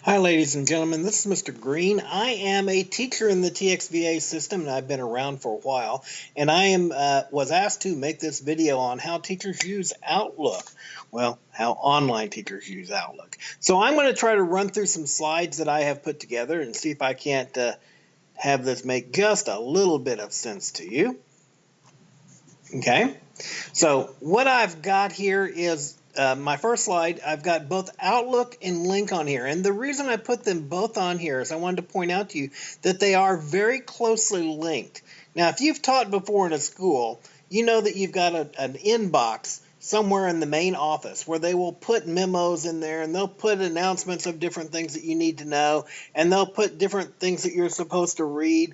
Hi, ladies and gentlemen. This is Mr. Green. I am a teacher in the TXVA system, and I've been around for a while. And I was asked to make this video on how teachers use Outlook. Well, how online teachers use Outlook. So I'm going to try to run through some slides that I have put together and see if I can't have this make just a little bit of sense to you. Okay. So what I've got here is my first slide. I've got both Outlook and Lync on here. And the reason I put them both on here is I wanted to point out to you that they are very closely linked. Now, if you've taught before in a school, you know that you've got an inbox somewhere in the main office where they will put memos in there and they'll put announcements of different things that you need to know, and they'll put different things that you're supposed to read.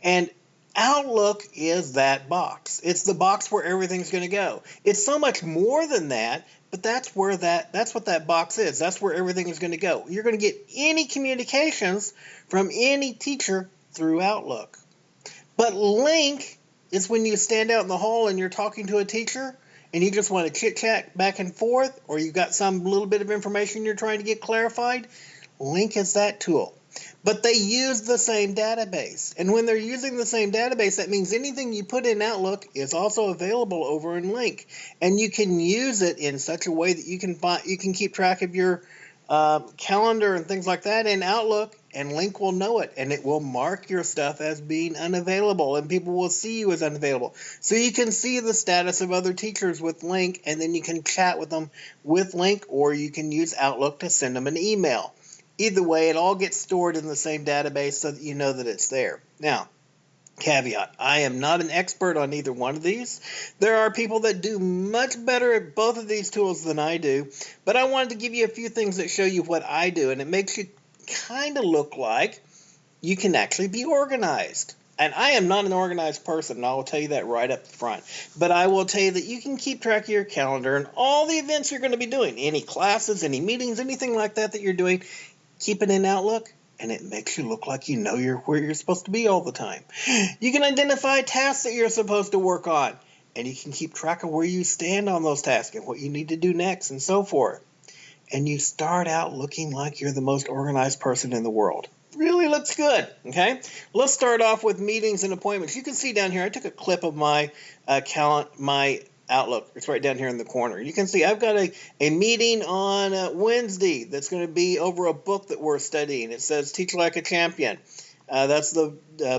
And Outlook is that box. It's the box where everything's going to go. It's so much more than that, but that's what that box is. That's where everything is going to go. You're going to get any communications from any teacher through Outlook. But Lync is when you stand out in the hall and you're talking to a teacher and you just want to chit chat back and forth, or you've got some little bit of information you're trying to get clarified. Lync is that tool. But they use the same database. And when they're using the same database, that means anything you put in Outlook is also available over in Lync. And you can use it in such a way that you can keep track of your calendar and things like that in Outlook, and Lync will know it, and it will mark your stuff as being unavailable, and people will see you as unavailable. So you can see the status of other teachers with Lync, and then you can chat with them with Lync, or you can use Outlook to send them an email. Either way, it all gets stored in the same database so that you know that it's there. Now, caveat, I am not an expert on either one of these. There are people that do much better at both of these tools than I do, but I wanted to give you a few things that show you what I do, and it makes you kind of look like you can actually be organized. And I am not an organized person, and I will tell you that right up front. But I will tell you that you can keep track of your calendar and all the events you're going to be doing, any classes, any meetings, anything like that you're doing. Keep it in Outlook, and it makes you look like you know where you're supposed to be all the time. You can identify tasks that you're supposed to work on, and you can keep track of where you stand on those tasks and what you need to do next and so forth. And you start out looking like you're the most organized person in the world. Really looks good, okay? Let's start off with meetings and appointments. You can see down here, I took a clip of my Outlook. It's right down here in the corner. You can see I've got a meeting on Wednesday that's going to be over a book that we're studying. It says Teach Like a Champion. That's the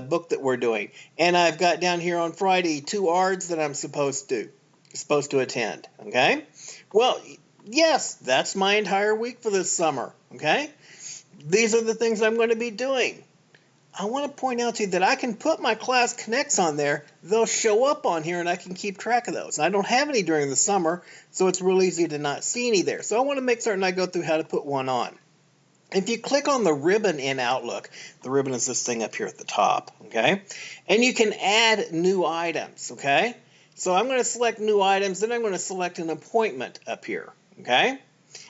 book that we're doing. And I've got down here on Friday 2 ARDs that I'm supposed to attend, okay? Well, yes, that's my entire week for this summer, okay? These are the things I'm going to be doing. I want to point out to you that I can put my class connects on there. They'll show up on here and I can keep track of those. I don't have any during the summer, so it's real easy to not see any there. So I want to make certain I go through how to put one on. If you click on the ribbon in Outlook, the ribbon is this thing up here at the top, okay? And you can add new items, okay? So I'm going to select new items, then I'm going to select an appointment up here, okay?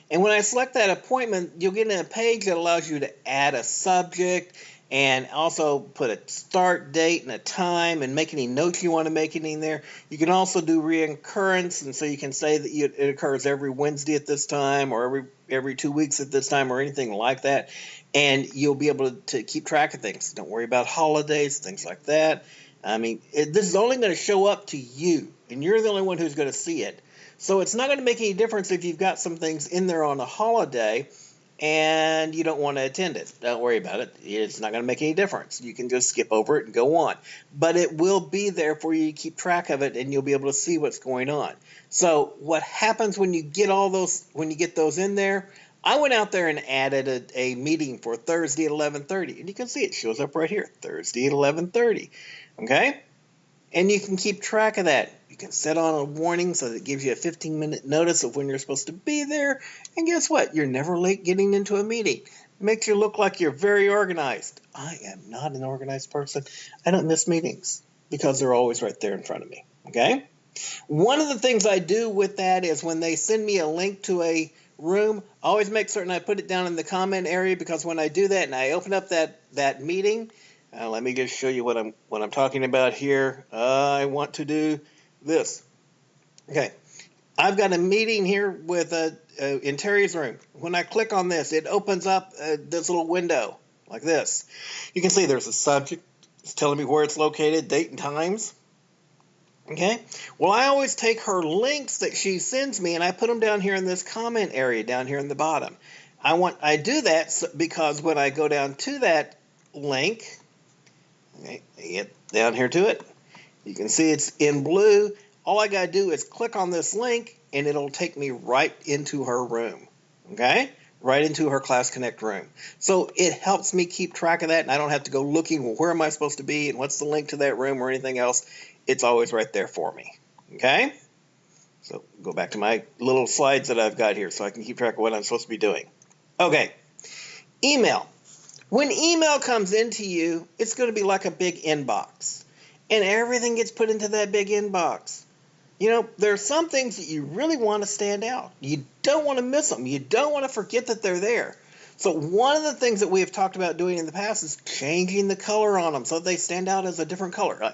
And when I select that appointment, you'll get a page that allows you to add a subject and also put a start date and a time and make any notes you want to make in there. You can also do reoccurrence, and so you can say that it occurs every Wednesday at this time, or every 2 weeks at this time, or anything like that. And you'll be able to keep track of things. Don't worry about holidays, things like that. I mean, this is only going to show up to you, and you're the only one who's going to see it. So it's not going to make any difference if you've got some things in there on a holiday and you don't want to attend it. Don't worry about it. It's not going to make any difference. You can just skip over it and go on. But it will be there for you to keep track of it, and you'll be able to see what's going on. So what happens when you get those in there? I went out there and added a meeting for Thursday at 11:30, and you can see it shows up right here, Thursday at 11:30. Okay? And you can keep track of that. You can set on a warning so that it gives you a 15-minute notice of when you're supposed to be there. And guess what? You're never late getting into a meeting. It makes you look like you're very organized. I am not an organized person. I don't miss meetings because they're always right there in front of me. Okay? One of the things I do with that is when they send me a link to a room, I always make certain I put it down in the comment area, because when I do that and I open up that meeting, let me just show you what I'm talking about here. I want to do this. Okay. I've got a meeting here with in Terry's room. When I click on this, it opens up this little window like this. You can see there's a subject. It's telling me where it's located, date and times. Okay. Well, I always take her links that she sends me and I put them down here in this comment area down here in the bottom. I do that because when I go down to that link, okay, get down here to it, you can see it's in blue. All I got to do is click on this link and it'll take me right into her room. Okay? Right into her Class Connect room. So it helps me keep track of that and I don't have to go looking, well, where am I supposed to be and what's the link to that room or anything else. It's always right there for me. Okay? So go back to my little slides that I've got here so I can keep track of what I'm supposed to be doing. Okay. Email. When email comes into you, it's going to be like a big inbox. And everything gets put into that big inbox. You know, there are some things that you really want to stand out. You don't want to miss them. You don't want to forget that they're there. So one of the things that we have talked about doing in the past is changing the color on them so they stand out as a different color.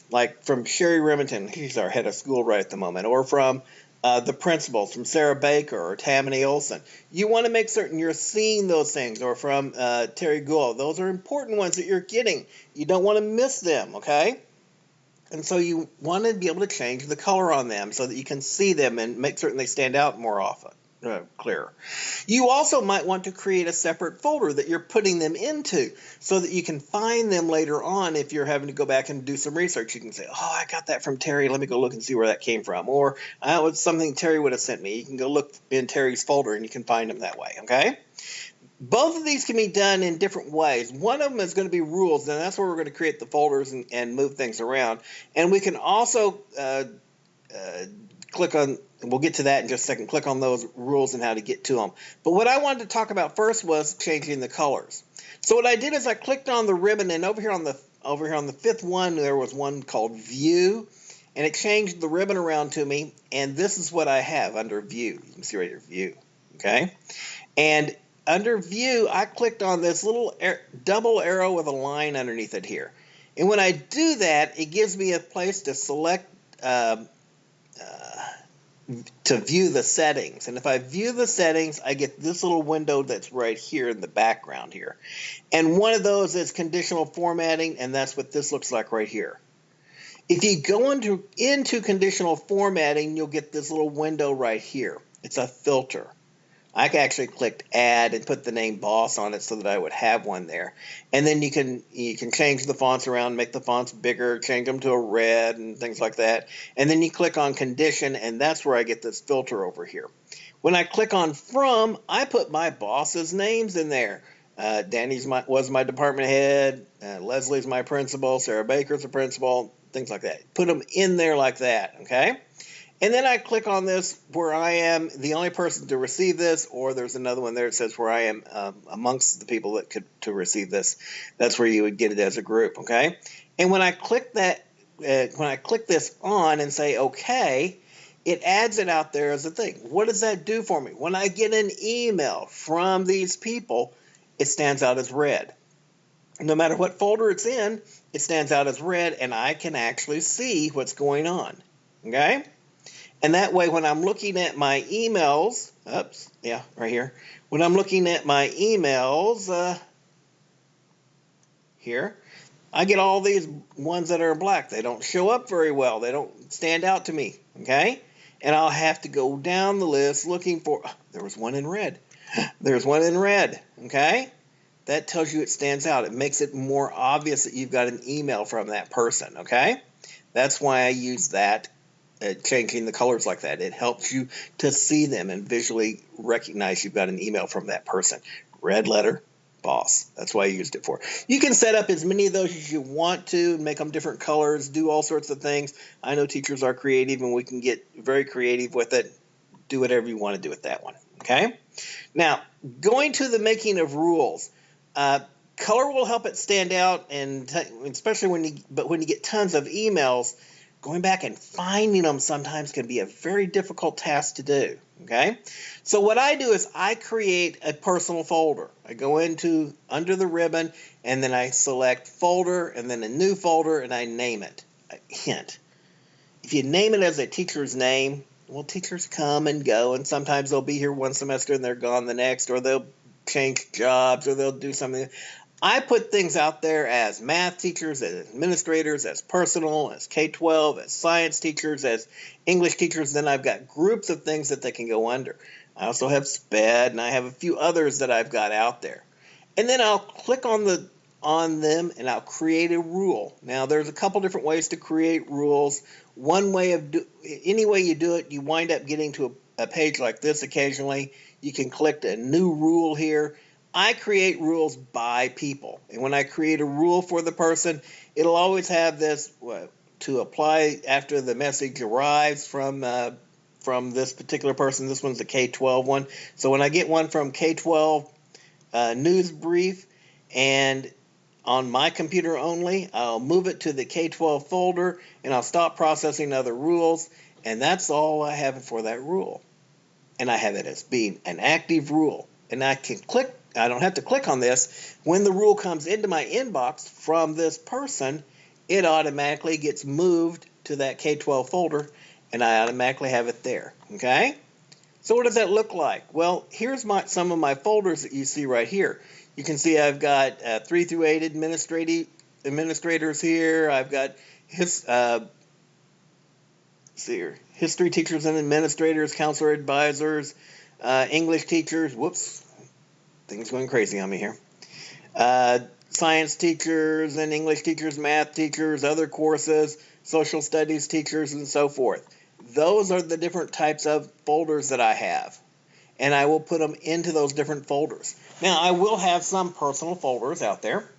Like from Sherry Remington, she's our head of school right at the moment, or from the principals, from Sarah Baker or Tammany Olson. You want to make certain you're seeing those things, or from Terry Gould. Those are important ones that you're getting. You don't want to miss them, okay? And so you want to be able to change the color on them so that you can see them and make certain they stand out more often, clearer. You also might want to create a separate folder that you're putting them into so that you can find them later on if you're having to go back and do some research. You can say, oh, I got that from Terry. Let me go look and see where that came from. Or that was something Terry would have sent me. You can go look in Terry's folder and you can find them that way, okay? Both of these can be done in different ways. One of them is going to be rules, and that's where we're going to create the folders and move things around. And we can also click on, we'll get to that in just a second, click on those rules and how to get to them. But what I wanted to talk about first was changing the colors. So what I did is I clicked on the ribbon, and over here on the fifth one, there was one called View, and it changed the ribbon around to me, and this is what I have under View. You can see right here, View, okay? And under View, I clicked on this little double arrow with a line underneath it here. And when I do that, it gives me a place to select to view the settings. And if I view the settings, I get this little window that's right here in the background here. And one of those is conditional formatting, and that's what this looks like right here. If you go into conditional formatting, you'll get this little window right here. It's a filter. I actually clicked add and put the name boss on it so that I would have one there. And then you can change the fonts around, make the fonts bigger, change them to a red and things like that. And then you click on condition, and that's where I get this filter over here. When I click on from, I put my boss's names in there. Danny's was my department head, Leslie's my principal, Sarah Baker's the principal, things like that. Put them in there like that, okay? And then I click on this where I am the only person to receive this, or there's another one there that says where I am amongst the people that could to receive this. That's where you would get it as a group, okay? And when I click that, when I click this on and say okay, it adds it out there as a thing. What does that do for me? When I get an email from these people, it stands out as red. No matter what folder it's in, it stands out as red, and I can actually see what's going on, okay? And that way, when I'm looking at my emails, right here. When I'm looking at my emails here, I get all these ones that are black. They don't show up very well. They don't stand out to me, okay? And I'll have to go down the list looking for, there was one in red. There's one in red, okay? That tells you it stands out. It makes it more obvious that you've got an email from that person, okay? That's why I use that. Changing the colors like that. It helps you to see them and visually recognize you've got an email from that person. Red letter, boss. That's why I used it for. You can set up as many of those as you want to, make them different colors, do all sorts of things. I know teachers are creative and we can get very creative with it. Do whatever you want to do with that one, okay? Now, going to the making of rules. Color will help it stand out, and especially when you get tons of emails, going back and finding them sometimes can be a very difficult task to do, okay? So what I do is I create a personal folder. I go under the ribbon, and then I select folder, and then a new folder, and I name it. A hint. If you name it as a teacher's name, Well, teachers come and go, and sometimes they'll be here one semester and they're gone the next, or they'll change jobs, or they'll do something. I put things out there as math teachers, as administrators, as personal, as K-12, as science teachers, as English teachers. Then I've got groups of things that they can go under. I also have SPED, and I have a few others that I've got out there. And then I'll click on them and I'll create a rule. Now there's a couple different ways to create rules. One way of any way you do it, you wind up getting to a page like this occasionally. You can click a new rule here. I create rules by people, and when I create a rule for the person, it'll always have this to apply after the message arrives from this particular person. This one's the K-12 one. So when I get one from K-12 news brief, and on my computer only, I'll move it to the K-12 folder, and I'll stop processing other rules, and that's all I have for that rule. And I have it as being an active rule, and I don't have to click on this. When the rule comes into my inbox from this person, it automatically gets moved to that K-12 folder, and I automatically have it there, okay? So what does that look like? Well, here's some of my folders that you see right here. You can see I've got 3 through 8 administrators here. I've got history teachers and administrators, counselor advisors, English teachers. Whoops, things going crazy on me here. Science teachers and English teachers, math teachers, other courses, social studies teachers, and so forth. Those are the different types of folders that I have, and I will put them into those different folders. Now, I will have some personal folders out there.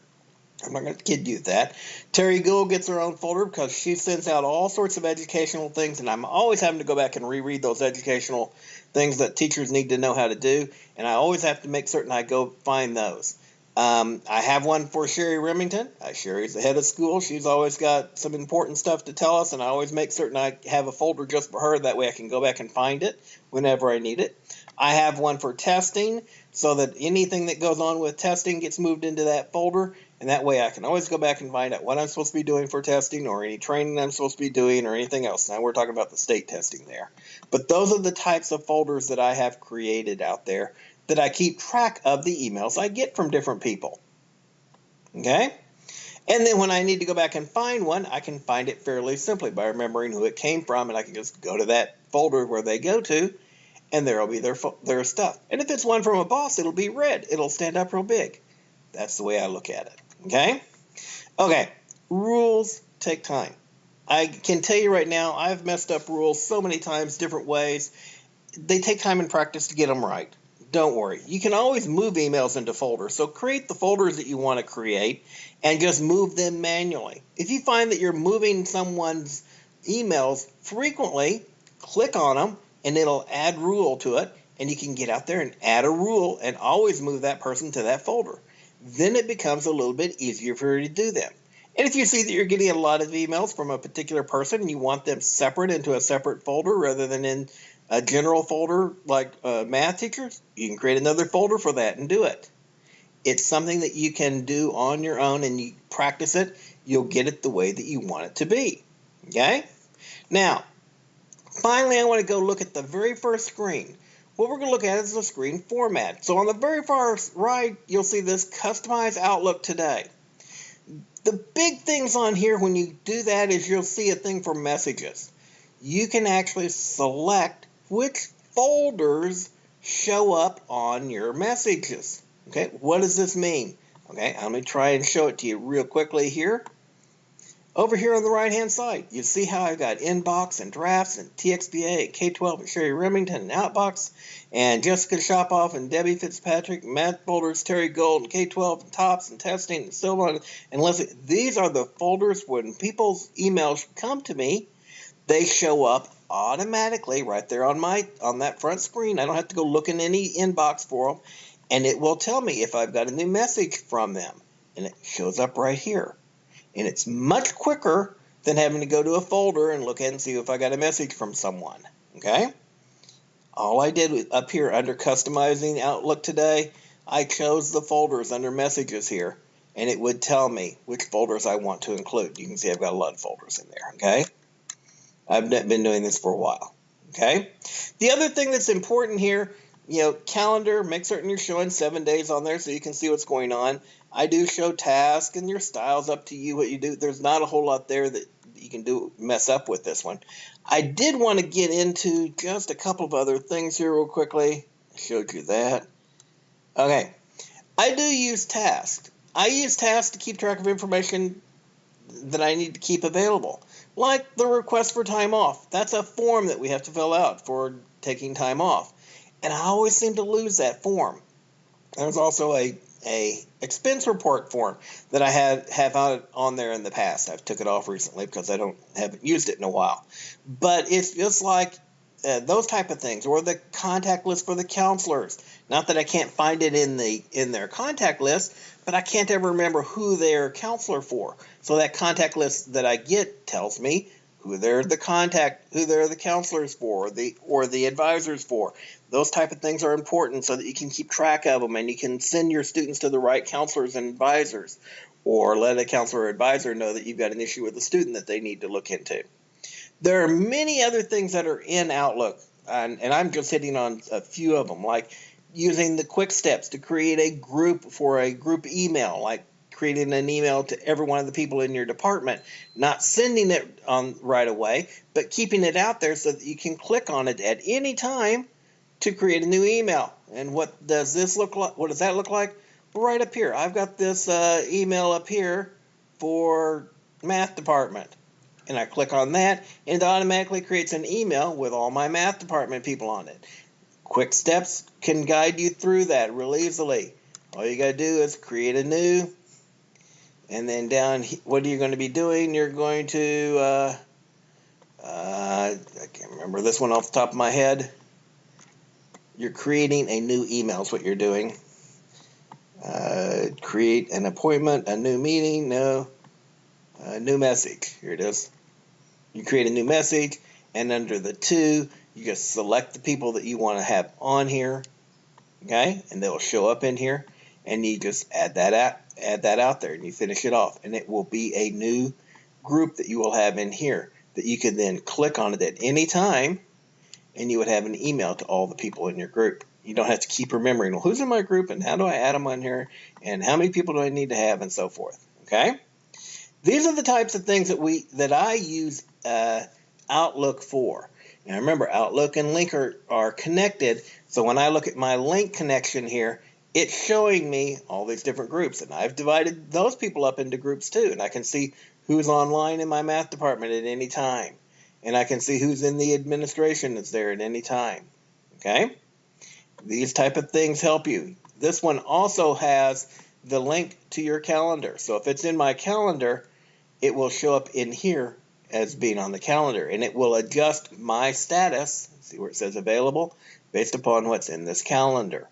I'm not going to kid you with that. Terry Gould gets her own folder because she sends out all sorts of educational things, and I'm always having to go back and reread those educational things that teachers need to know how to do, and I always have to make certain I go find those. I have one for Sherry Remington. Sherry's the head of school. She's always got some important stuff to tell us, and I always make certain I have a folder just for her. That way I can go back and find it whenever I need it. I have one for testing, so that anything that goes on with testing gets moved into that folder, and that way I can always go back and find out what I'm supposed to be doing for testing, or any training I'm supposed to be doing, or anything else. Now we're talking about the state testing there. But those are the types of folders that I have created out there that I keep track of the emails I get from different people. Okay? And then when I need to go back and find one, I can find it fairly simply by remembering who it came from, and I can just go to that folder where they go to, and there will be their stuff. And if it's one from a boss, it'll be red. It'll stand up real big. That's the way I look at it. Okay? Okay. Rules take time. I can tell you right now, I've messed up rules so many times, different ways. They take time and practice to get them right. Don't worry. You can always move emails into folders. So create the folders that you want to create and just move them manually. If you find that you're moving someone's emails frequently, click on them and it'll add rule to it. And you can get out there and add a rule and always move that person to that folder. Then it becomes a little bit easier for you to do them. And if you see that you're getting a lot of emails from a particular person and you want them separate into a separate folder rather than in a general folder like math teachers, you can create another folder for that and do it. It's something that you can do on your own, and you practice it, you'll get it the way that you want it to be. Okay? Now, finally, I want to go look at the very first screen. What we're going to look at is the screen format. So on the very far right, you'll see this Customize Outlook Today. The big things on here when you do that is you'll see a thing for messages. You can actually select which folders show up on your messages. Okay, what does this mean? Okay, let me try and show it to you real quickly here. Over here on the right-hand side, you see how I've got Inbox and Drafts and TXVA and K-12 and Sherry Remington and Outbox and Jessica Shopoff and Debbie Fitzpatrick, Math folders, Terry Gould and K-12 and Tops and Testing and Silva and Leslie. These are the folders when people's emails come to me. They show up automatically right there on that front screen. I don't have to go look in any inbox for them, and it will tell me if I've got a new message from them, and it shows up right here. And it's much quicker than having to go to a folder and look at and see if I got a message from someone. Okay? All I did was up here under Customizing Outlook Today, I chose the folders under Messages here, and it would tell me which folders I want to include. You can see I've got a lot of folders in there. Okay? I've been doing this for a while. Okay. The other thing that's important here, calendar, make certain you're showing 7 days on there so you can see what's going on. I do show tasks, and your style's up to you what you do. There's not a whole lot there that you can mess up with this one. I did want to get into just a couple of other things here real quickly. I showed you that. Okay. I do use tasks. I use tasks to keep track of information that I need to keep available, like the request for time off. That's a form that we have to fill out for taking time off, and I always seem to lose that form. There's also a expense report form that I have out on there in the past. I've took it off recently because I haven't used it in a while, but it's just like those type of things, or the contact list for the counselors. Not that I can't find it in their contact list, but I can't ever remember who they're counselor for. So that contact list that I get tells me who they're the counselors for, or the advisors for. Those type of things are important so that you can keep track of them, and you can send your students to the right counselors and advisors, or let a counselor or advisor know that you've got an issue with a student that they need to look into. There are many other things that are in Outlook, and I'm just hitting on a few of them, like using the quick steps to create a group for a group email, like creating an email to every one of the people in your department, not sending it on right away, but keeping it out there so that you can click on it at any time to create a new email. And what does this look like? What does that look like? Right up here. I've got this email up here for math department. And I click on that, and it automatically creates an email with all my math department people on it. Quick steps can guide you through that real easily. All you got to do is create a new, and then down, what are you going to be doing? You're going to, I can't remember this one off the top of my head. You're creating a new email is what you're doing. Create an appointment, a new meeting, new message. Here it is. You create a new message, and under the to, you just select the people that you want to have on here, okay? And they'll show up in here, and you just add that out there, and you finish it off, and it will be a new group that you will have in here that you can then click on it at any time, and you would have an email to all the people in your group. You don't have to keep remembering, well, who's in my group, and how do I add them on here, and how many people do I need to have, and so forth, okay? These are the types of things that I use Outlook for. Now remember, Outlook and Lync are connected, so when I look at my Lync connection here, it's showing me all these different groups, and I've divided those people up into groups too, and I can see who's online in my math department at any time, and I can see who's in the administration that's there at any time, okay? These type of things help you. This one also has the link to your calendar, so if it's in my calendar, it will show up in here as being on the calendar, and it will adjust my status, see where it says available, based upon what's in this calendar.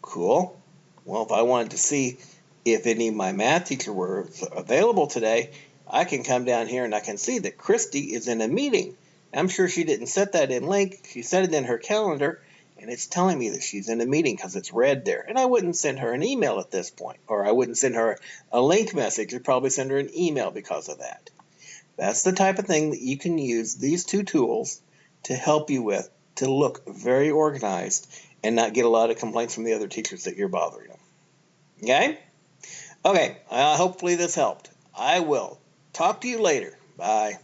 Cool. Well, if I wanted to see if any of my math teacher were available today, I can come down here and I can see that Christy is in a meeting. I'm sure she didn't set that in Lync. She set it in her calendar, and it's telling me that she's in a meeting because it's red there. And I wouldn't send her an email at this point, or I wouldn't send her a Lync message. I'd probably send her an email because of that. That's the type of thing that you can use these two tools to help you with, to look very organized and not get a lot of complaints from the other teachers that you're bothering them. Okay? Okay, hopefully this helped. I will talk to you later. Bye.